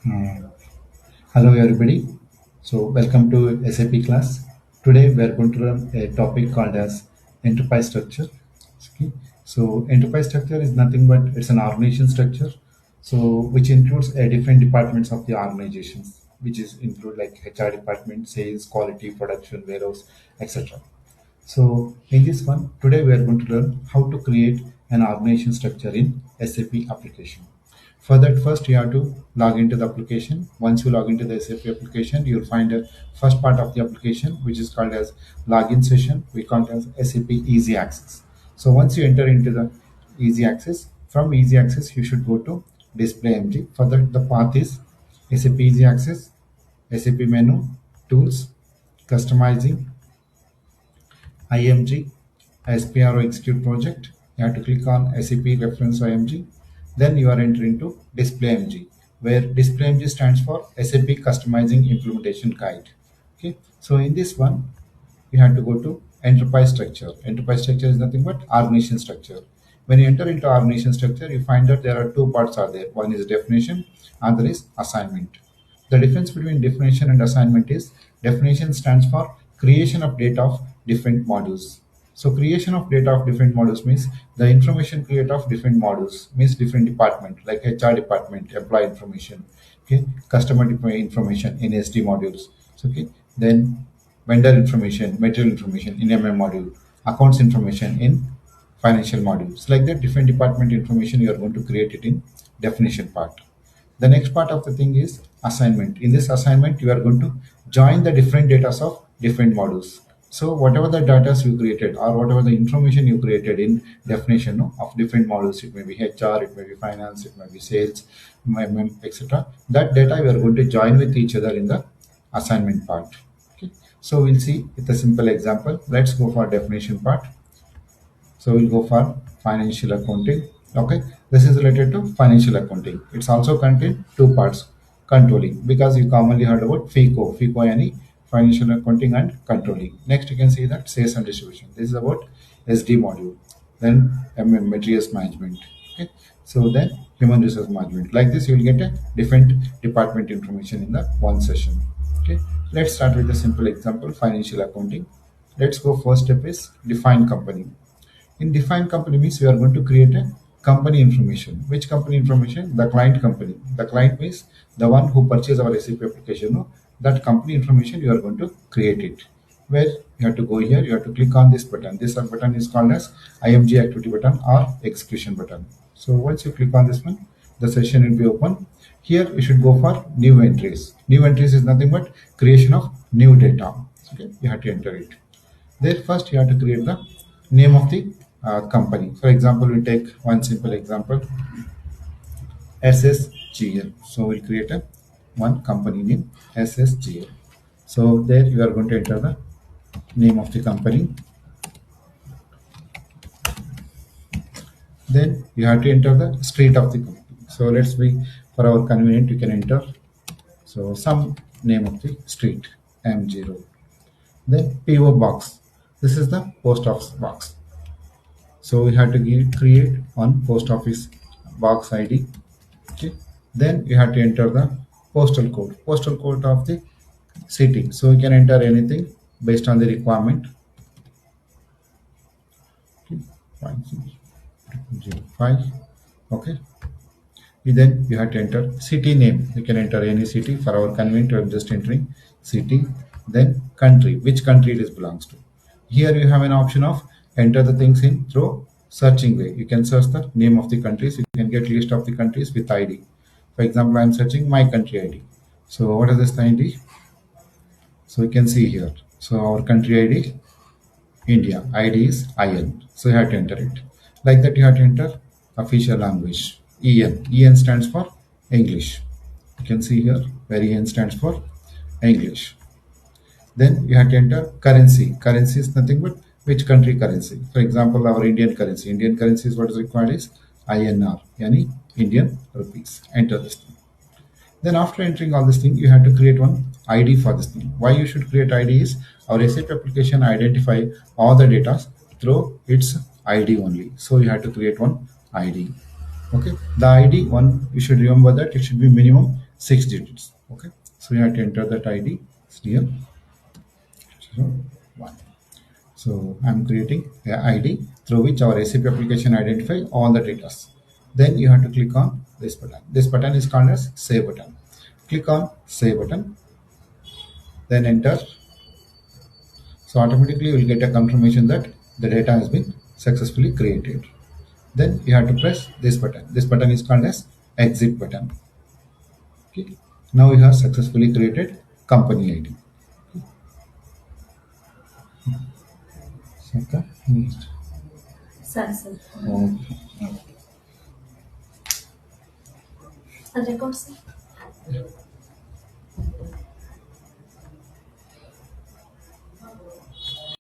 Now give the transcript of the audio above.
Mm. Hello, everybody. So, welcome to SAP class. Today, we are going to learn a topic called as enterprise structure. Okay. So, enterprise structure is nothing but it's an organization structure. So, which includes different departments of the organizations, which is include like HR department, sales, quality, production, warehouse, etc. So in this one, today we are going to learn how to create an organization structure in SAP application. For that, first you have to log into the application. Once you log into the SAP application, you'll find the first part of the application, which is called as login session. We call it as SAP Easy Access. So once you enter into the Easy Access, from Easy Access, you should go to Display MG. For that, the path is SAP Easy Access, SAP menu, Tools, Customizing, IMG, SPRO execute project. You have to click on SAP reference IMG. Then you are entering to display MG, where display MG stands for SAP customizing implementation guide. Okay. So in this one, you have to go to enterprise structure. Enterprise structure is nothing but organization structure. When you enter into organization structure, you find that there are two parts are there. One is definition, other is assignment. The difference between definition and assignment is definition stands for creation of data of different modules. So creation of data of different modules means the information create of different modules means different department like HR department, employee information, okay, customer information in SD modules. So, okay, then vendor information, material information in MM module, accounts information in financial modules. Like that, different department information you are going to create it in definition part. The next part of the thing is assignment. In this assignment, you are going to join the different data of different modules. So whatever the data you created or whatever the information you created in definition no, of different modules, it may be HR, it may be finance, it may be sales, etc. That data we are going to join with each other in the assignment part. Okay. So we'll see with a simple example. Let's go for definition part. So we'll go for financial accounting. Okay, this is related to financial accounting. It's also contain two parts, controlling, because you commonly heard about FICO, FICO any financial accounting and controlling. Next, you can see that sales and distribution. This is about SD module. Then materials management. Okay, so then human resource management. Like this, you will get a different department information in the one session. Okay, let's start with a simple example, financial accounting. Let's go. First step is define company. In defined company means we are going to create a company information. Which company information? The client company. The client means the one who purchased our SAP application. No? That company information you are going to create it. Where you have to go here, you have to click on this button. This button is called as IMG activity button or execution button. So once you click on this one, the session will be open. Here you should go for new entries. New entries is nothing but creation of new data. Okay, you have to enter it. There first you have to create the name of the company. For example, we take one simple example, SSGL. So we'll create a one company name, SSGL. So there you are going to enter the name of the company. Then you have to enter the street of the company. So let's be for our convenient, you can enter so some name of the street, M0. Then PO box. This is the post office box. So we have to create one post office box ID. Okay. Then you have to enter the postal code of the city. So you can enter anything based on the requirement. Okay. 5005. Okay. Then you have to enter city name. You can enter any city. For our convenience, I'm just entering city. Then country, which country it is belongs to. Here you have an option of enter the things in through searching way. You can search the name of the countries. You can get list of the countries with ID. For example, I'm searching my country ID. So what is this ID? So you can see here. So our country ID, India. ID is IN. So you have to enter it. Like that, you have to enter official language. EN. EN stands for English. You can see here where EN stands for English. Then you have to enter currency. Currency is nothing but which country currency. For example, our Indian currency. Indian currency is what is required is INR, yani Indian rupees. Enter this thing. Then after entering all this thing, you have to create one ID for this thing. Why you should create ID is our SAP application identify all the data through its ID only. So you have to create one ID. Okay, the ID one, you should remember that it should be minimum 6 digits. Okay, so you have to enter that ID. It's here. So, one. So I'm creating a ID through which our SAP application identify all the data. Then you have to click on this button. This button is called as Save button. Click on Save button, then enter. So automatically you will get a confirmation that the data has been successfully created. Then you have to press this button. This button is called as Exit button. Okay. Now you have successfully created company ID. Okay. Sir, sir. Okay. Record, sir.